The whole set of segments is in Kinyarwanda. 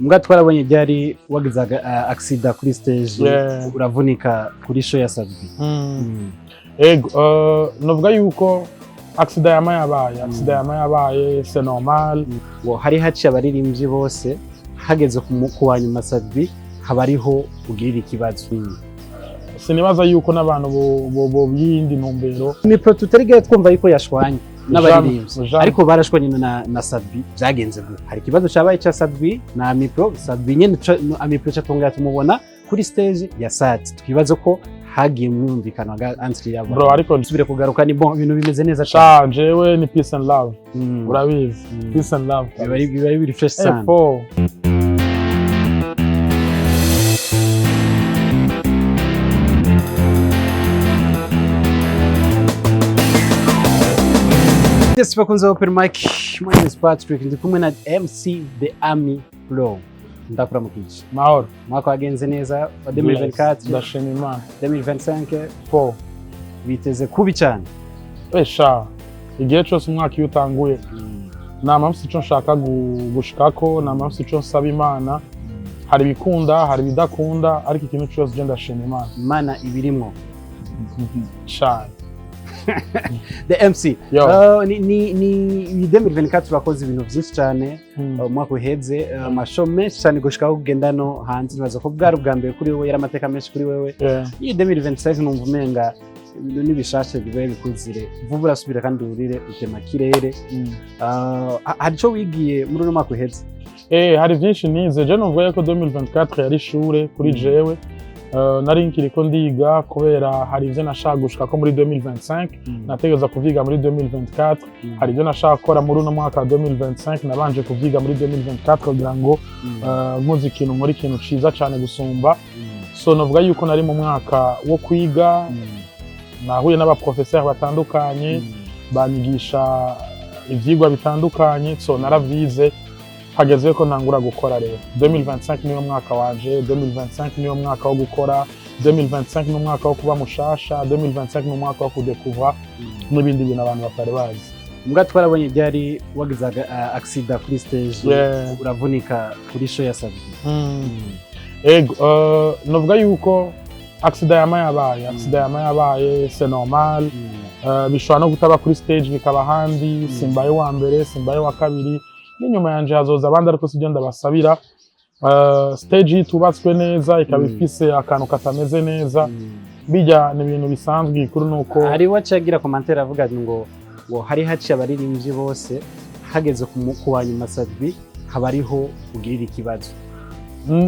Mbwa twarabonye ryari wagize accident kuri stage uravunika kuri show ya Sadbi. Ego novuga yuko accident yabaye c'est normal. Hari haciye abaririmbyi bose hageze kuwanyuma Sadbi habariho ugirira ikibazo. Sinibaza yuko n'abantu bo iyindi ntumbero. Mipro tutarigeye twumva yuko yashwanye n'abaririmbyi ariko barashwanye na Sadbi byagenze gute? Hari ikibazo cyabaye cya Sadbi na Mipro. Sadbi nyene Mipro cyatongera tumubona kuri stage ya Sat. Twibaza ko hagiye mwumvikana answer yabo. Bro ariko nsubire kugaruka ni bon ibintu bimeze neza cyane. Jewe ni peace and love. Urabizi peace and love. Biba biri fresh sana. Yes, bakunze open mic. My name is Patrick. Ndi kumwe na MC The Army Flow. Ndakuramukije. Mahoro. Mwaka wagenze neza wa 2024. Ndashima Imana. 2025 po biteze kubi cyane. Sha igihe cyose umwaka iyo utanguye nama mfite icyo nshaka gushikako, nama mfite icyo nsaba Imana. Hari bikunda, hari bidakunda, ariko ikintu cyose je ndashima Imana. Imana ibirimwo. Sha The MC. Ni 2024 turakoze ibintu byinshi cyane. Umwaka uheze amashow menshi cyane gushikaho kugenda no hanze. Nibaza ko bwari ubwa mbere kuri wewe, yaramateka menshi kuri wewe. Iyi 2025 numva umenga ibintu nibishashe bibaye bikuzire vuba urasubira kandi urire utema kirere. Hari cyo wigiye muri uno mwaka uheze? Hari byinshi nize. Je numva ko 2024 yari ishure kuri jewe. Nari nkiriko ndiga kubera hari ivyo nashaka gushika muri 2025 nategeza kuvyiga muri 2024. Hari ivyo nashaka gukora muri uno mwaka wa 2025 nabanje kuvyiga muri 2024 kugira ngo nkoze ikintu muri kintu ciza cyane gusumba. So novuga yuko nari mu mwaka wo kwiga, nahuye n'abaprofesseur batandukanye banyigisha ivyigwa bitandukanye. So naravyize hageze ko ntangura gukora rero. 2025 niyo mwaka wanje, 2025 niyo mwaka wo gukora, 2025 niyo mwaka wo kuba mushasha, 2025 niyo mwaka wo kudekuvra n'ibindi bintu abantu batari bazi. Mbwa twarabonye ryari wagize accident kuri stage uravunika kuri show ya Sadbi. Ego novuga yuko accident yabaye c'est normal. Bishobora no gutaba kuri stage bikaba handi, simbaye wa mbere, simbaye wa kabiri. N'inyuma yanje hazoza abandi ariko sije ndabasabira. Stage tubatswe neza ikaba ifise akantu katameze neza. Bijya ni ibintu bisanzwe ikuru nuko hari wacagira commentaire avuga ngo hari haciye abaririmbyi bose hageze kuwanyuma Sadbi habariho ugirira ikibazo.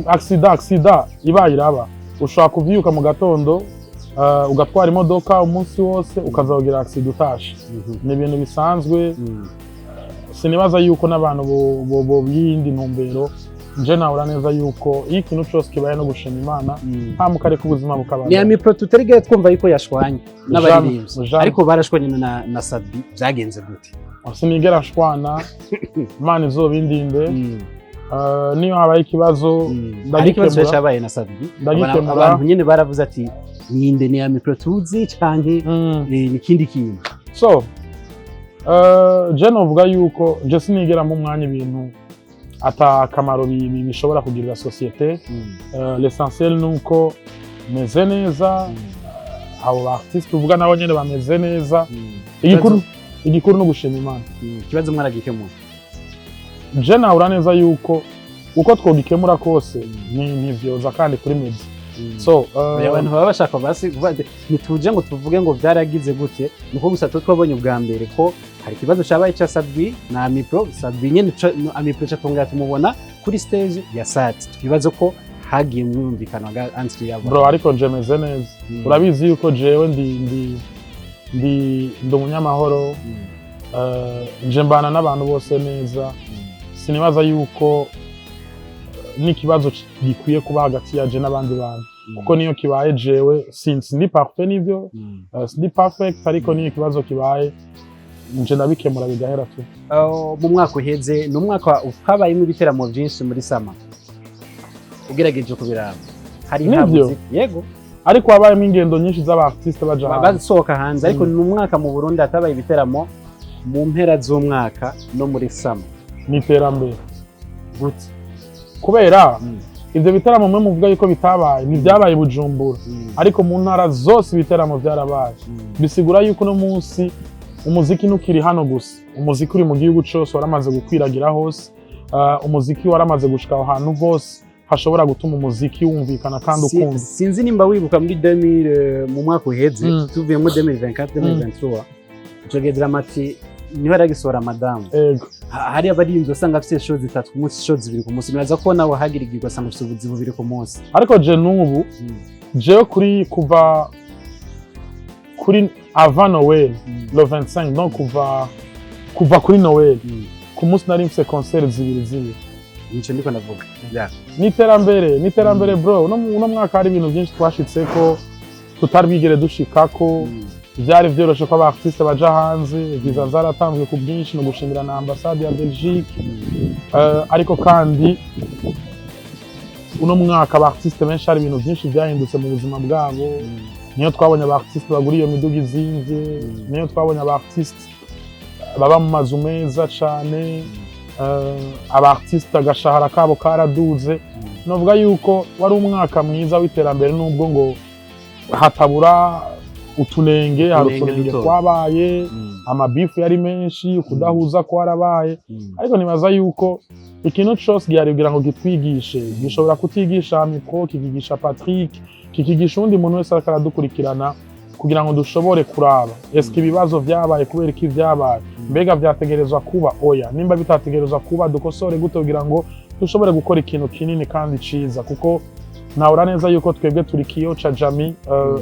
Accident ibaye iraba. Ushaka kuvyuka mu gatondo ugatwara imodoka umunsi wose ukazagira accident utashe. Ni ibintu bisanzwe. Sinibaza yuko n'abantu bo iyindi ntumbero. Je naura neza yuko iyo ikintu cyose kibaye no gushima Imana hamukare ku buzima bukaba. Ni Mipro tutarigeye twumva yuko yashwanye n'abaririmbyi ariko barashwanye na Sadbi byagenze gute? Sinigera nshwana. Imana izobindinde. Niyo habaye ikibazo ndagikemura cyabaye na Sadbi. Abantu nyine baravuze ati ninde ni Mipro tuzi canke ni kindi kintu. So je novuga yuko je sinigera mu mwanya ibintu ata kamaro bishobora kugirira societe. L'essentiel nuko meze neza, abo artiste uvuga nabo nyene bameze neza. Igikuru no gushima Imana. Kibazo mwaragikemura. Je naura neza yuko uko twogikemura kose nivyoza kandi kuri mezi. So abantu baba bashaka basi nituje ngo tuvuge ngo byaragize gute, nuko gusa twabonye ubwa mbere ko hari kibazo cyabaye cya Sadbi na Mipro. Sadbi nyene Mipro cyatongera tumubona kuri stage ya Sat. Twibaza ko hagiye mwumvikana answer yabo. Bro ariko je meze neza. Urabizi yuko jewe ndi umunyamahoro. Je mbana n'abantu bose neza. Sinibaza yuko n'ikibazo gikwiye kuba hagati yaje n'abandi bantu kuko niyo kibaye jewe since ndi parfait Nivyo ndi perfect ariko niyo kibazo kibaye nje ndabikemura bigahera tu. Mu mwaka uheze no mwaka ukabayemo ibiteramo byinshi muri sama ugerageje kubiraba. Hari habuze yego ariko habayemo ingendo nyinshi z'abartiste basohoka hanze ariko ni umwaka mu Burundi atabaye ibiteramo mu mpera z'umwaka no muri sama. Ni terambere gute? kubera ivyo biteramo mwe muvuga yuko bitabaye ntibyabaye Bujumbura ariko mu ntara zose ibiteramo byarabaye bisigura yuko no munsi umuziki ntukiri hano gusa umuziki uri mu gihugu cyose waramaze gukwiragira hose umuziki waramaze gushika ahantu hose hashobora gutuma umuziki wumvikana kandi ukumva. Sinzi nimba wibuka muri 2000 mu mwaka uheze tuvuye muri 2024 2023 tugedera mati niho aragisohora madamu hari abarinzi usanga afite show zitatu ku munsi show zibiri ku munsi biraza ko nawe hagirigirwa asanga afite ubuzi bubiri ku munsi ariko je nubu jewe kuri kuva kuri avant Noël le 25 donc kuva kuri Noël ku munsi nari mfise concert zibiri nico ndiko navuga niterambere bro no mwaka hari ibintu byinshi twashitseko tutarbigere dushikako byari byoroshe ko abartiste baja hanze visa zaratanzwe ku bwinshi no gushimira na ambassade ya Belgique ariko kandi uno mwaka abartiste benshi hari ibintu byinshi byahindutse mu buzima bwabo niyo twabonye abartiste bagura iyo miduga izinvye niyo twabonye abartiste baba mu mazu meza cane abartiste agashahara kabo karaduze novuga yuko wari umwaka mwiza w'iterambere nubwo ngo hatabura utunenge hari utunenge twabaye amabifu yari menshi kudahuza kwarabaye ariko nibaza yuko ikintu cyose gihari ngo gitwigishe gishobora kutigisha mikro kikigisha Patrick kikigisha undi muntu wese akaradukurikirana kugira ngo dushobore kuraba eske ibibazo vyabaye kubera iki vyabaye mbega vyategerezwa kuba oya nimba bitategerezwa kuba dukosore gute kugira ngo dushobore gukora ikintu kinini kandi ciza kuko naura neza yuko twebwe turi kiyo ca jami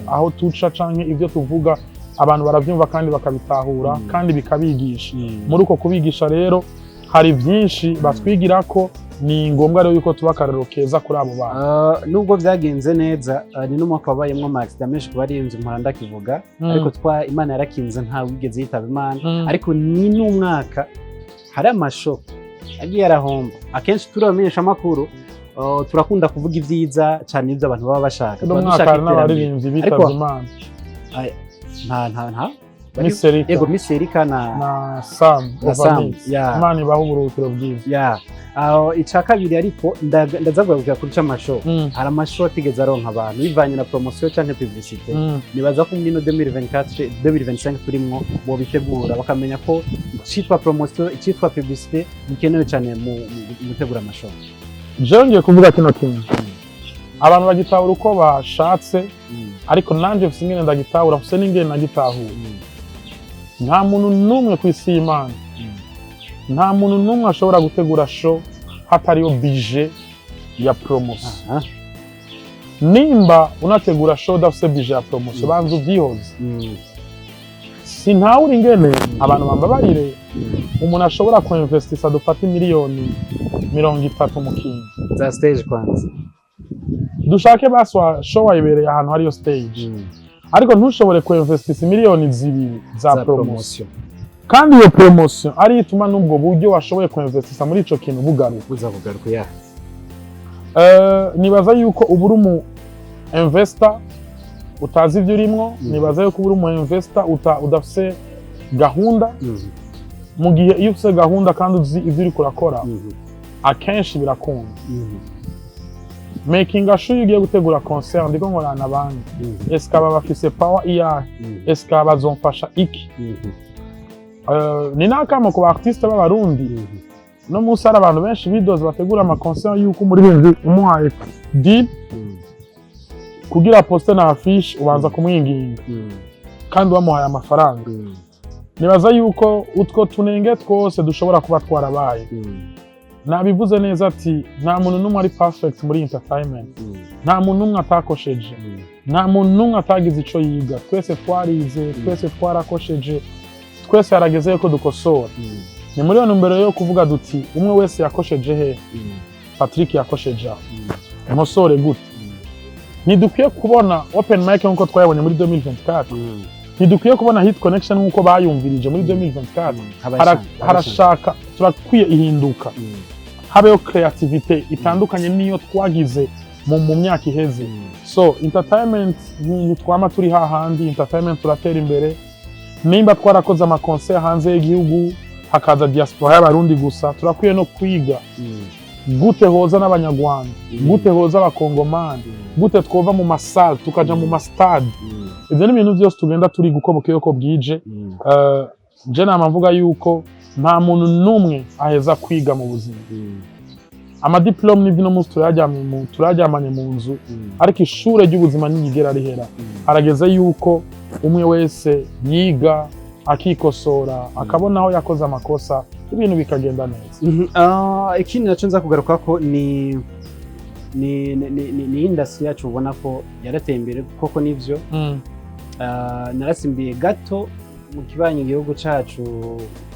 aho tuca canke ivyo tuvuga abantu baravyumva kandi bakabitahura kandi bikabigisha muri uko kubigisha rero hari byinshi batwigirako ni ngombwa rero yuko tuba akarero keza kuri abo bantu nubwo byagenze neza ni n'umwaka wabayemwo accident menshi kuba ari inzu mpanda kivuga ariko Imana yarakinze nta wigeze yitaba Imana ariko ni n'umwaka hari amasho agiye arahomba akenshi turamenyesha amakuru turakunda kuvuga ibyiza cyane ibyo abantu baba bashaka dushaka n'abaririmbyi bitavye Imana nta Miserika Miserika na Sam yeah. Imana ibaho uburuhukiro bwiza yeah. Ica kabiri ariko ndazavuga kuri c'amashow hari amashow atigeze aronka abantu bivanye na promotion canke publicité nibaza ko muri 2024 2025 turimwo bo bitegura bakamenya ko icitwa promotion icitwa publicité bikenewe cyane mu gutegura amashow. Ngiye kuvuga kino kintu abantu bagitahura uko bashatse ariko nanje mfise ingene ndagitahura mfise n'ingene nagitahura nta muntu numwe kw'isi y'Imana nta muntu numwe ashobora gutegura show hatariyo budget ya promotion nimba unategura show udafise budget ya promotion banza uvyihoze sintawura ingene abantu bambabarire umuntu ashobora kuinvestisa dufata miliyoni 30 mu kintu za stage kwanza dushake baswa show wayibereye ahantu hariyo stage ariko ntushobore kuinvestisa miliyoni 2 za promotion kandi iyo promotion ari ituma nubwo buryo washoboye kuinvestisa muri ico kintu bugaruka ya nibaza yuko uburi mu investor utazi ivyo urimwo nibaza yuko uburi mu investor udafise gahunda mu gihe iyo ufise gahunda kandi uzi ivyo uri kurakora akenshi birakunda making a sure ugiye gutegura concert ndiko nkorana abandi eske aba bafise power iya eske abazomfasha iki ni nakamo ku artiste b'abarundi no musara abantu benshi bidoze bategura ama concert yuko umuririmbyi umuhaye deal kugira poste na affiche ubanza kumwinginga kandi bamuhaye amafaranga nibaza yuko utwo tunenge twose dushobora kuba twarabaye nabivuze neza ati nta muntu numwe ari perfect muri entertainment nta muntu numwe atakosheje nta muntu numwe atagize ico yiga twese twarize twese twarakosheje twese yarageze ko dukosora ni muri ntumbero yo kuvuga duti umwe wese yakosheje he Patrick yakosheje nkosore gute ntidukwiye kubona open mic nkuko twayabonye muri 2024 ntidukwiye kubona hit connection nkuko bayumvirije muri 2024 harashaka turakwiye ihinduka habeho creativity itandukanye niyo twagize mu myaka iheze so entertainment twama turi hahandi entertainment turatera imbere nimba twarakoze ama concert hanze y'igihugu hakaza diaspora y'abarundi gusa turakwiye no kwiga gute hoza n'abanyarwanda gute hoza abakongomani gute twova mu masale tukaja mu mastade ivyo ni ibintu vyose tugenda turi gukoboka yuko bwije je nama mvuga yuko nta muntu numwe aheza kwiga mu buzima amadiplome n'ibyo munsi turajyamanye mu nzu ariko ishure ry'ubuzima ntigera rihera harageze yuko umwe wese yiga akikosora akabona aho yakoze amakosa ibintu bikagenda neza. Ikindi naco nza kugaruka ko ni industry yacu ubona ko yarateye imbere koko nivyo narasimbiye gato mu kibanye igihugu cacu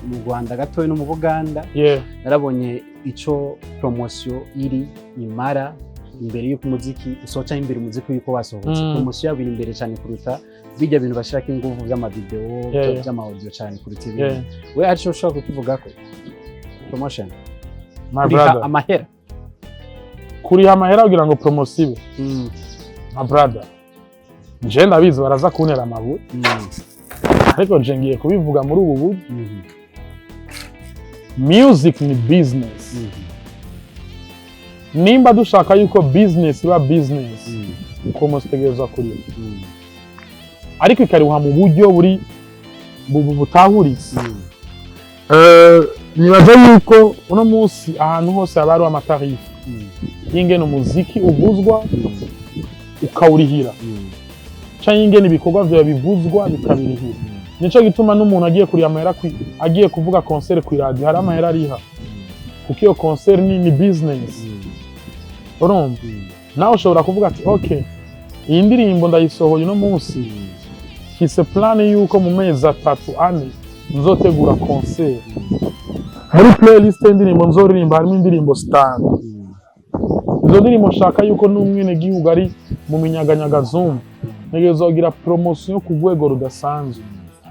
mu Rwanda gato no mu Buganda narabonye ico promotion iri imara imbere y'uko umuziki usoca imbere umuziki yuko wasohotse promotion yabo iri imbere cyane kuruta bijya bintu bashaka ingufu vy'amavideo vy'amaudio cyane kuruta ibintu we acho ushaka kuvuga ko promotion my brother amahera kuri amahera kugira ngo promotion ibe my brother je ndabizi baraza kuntera amabuye ariko je ngiye kubivuga muri ubu buryo music ni business nimba dushaka yuko business iba business uko mustegerezwa kuri ariko ikariha mu buryo buri butahuritse nibaza yuko uno munsi ahantu hose abari amatarifu y'ingene umuziki uguzwa ukawurihira cyangwa ingene ibikorwa vyawe bivuzwa bikabirihira nico gituma n'umuntu agiye kuri amahera agiye kuvuga concert ku radio hari amahera ariha kuko iyo concert ni business urumva nawe ushobora kuvuga ati okay iyi ndirimbo ndayisohoye uno munsi fise plan yuko mu mezi 3 ane nzotegura concert muri playlist y'indirimbo nzoririmba harimo indirimbo 5 izo ndirimbo nshaka yuko n'umwene gihugu ari mu minyaganyaga zumva ntegezogira promotion ku rwego rudasanzwe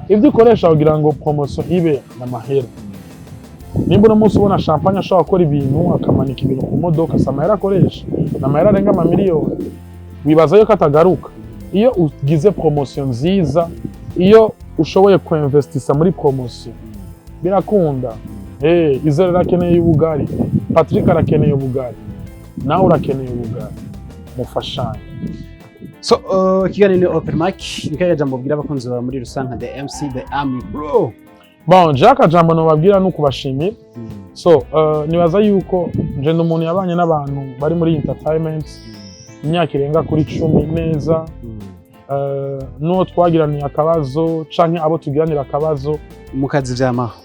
ibyo ukoresha kugira ngo promotion ibe n'amahera nimba uno munsi ubona champagne ashobora gukora ibintu akamanika ibintu ku modoka samahera akoresha n'amahera arenga amamiliyoni wibaza yuko atagaruka iyo ugize promotion nziza iyo ushoboye kuinvestisa muri promotion birakunda Izere arakeneye ubugari Patrick arakeneye ubugari nawe urakeneye ubugari mufashanye. So kiganiro ni open mic nikaga jambo bwira abakunzi ba muri rusanka the MC the Army bro. Bon jaka jambo no babwira no kubashimira. So nibaza yuko nje umuntu yabanye n'abantu bari muri entertainment imyaka irenga kuri 10 neza. No twagiraniye akabazo canke abo tugiranira akabazo mukazi vyamaho.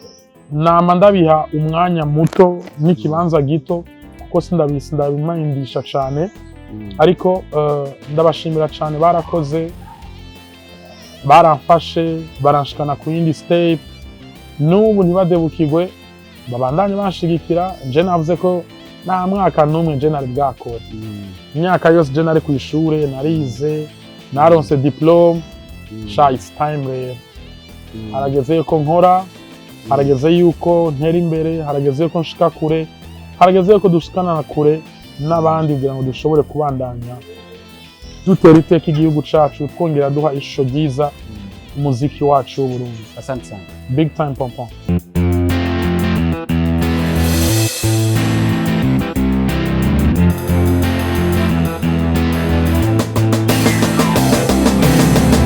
Nama ndabiha umwanya muto n'ikibanza gito kuko ndabimindisha cyane ariko ndabashimira cyane barakoze baramfashe baranshikana ku yindi step n'ubu ntibadebukirwe babandanye banshigikira je navuze ko nta mwaka n'umwe je nari bwakora imyaka yose je nari ku ishure narize naronse diplome it's time rero harageze yuko nkora harageze yuko ntera imbere harageze yuko nshika kure harageze yuko dushikana kure n'abandi kugira ngo dushobore kubandanya dutera iteka igihugu cacu twongera duha ishusho ryiza umuziki wacu w'Uburundi. Asante sana. Big time pompon.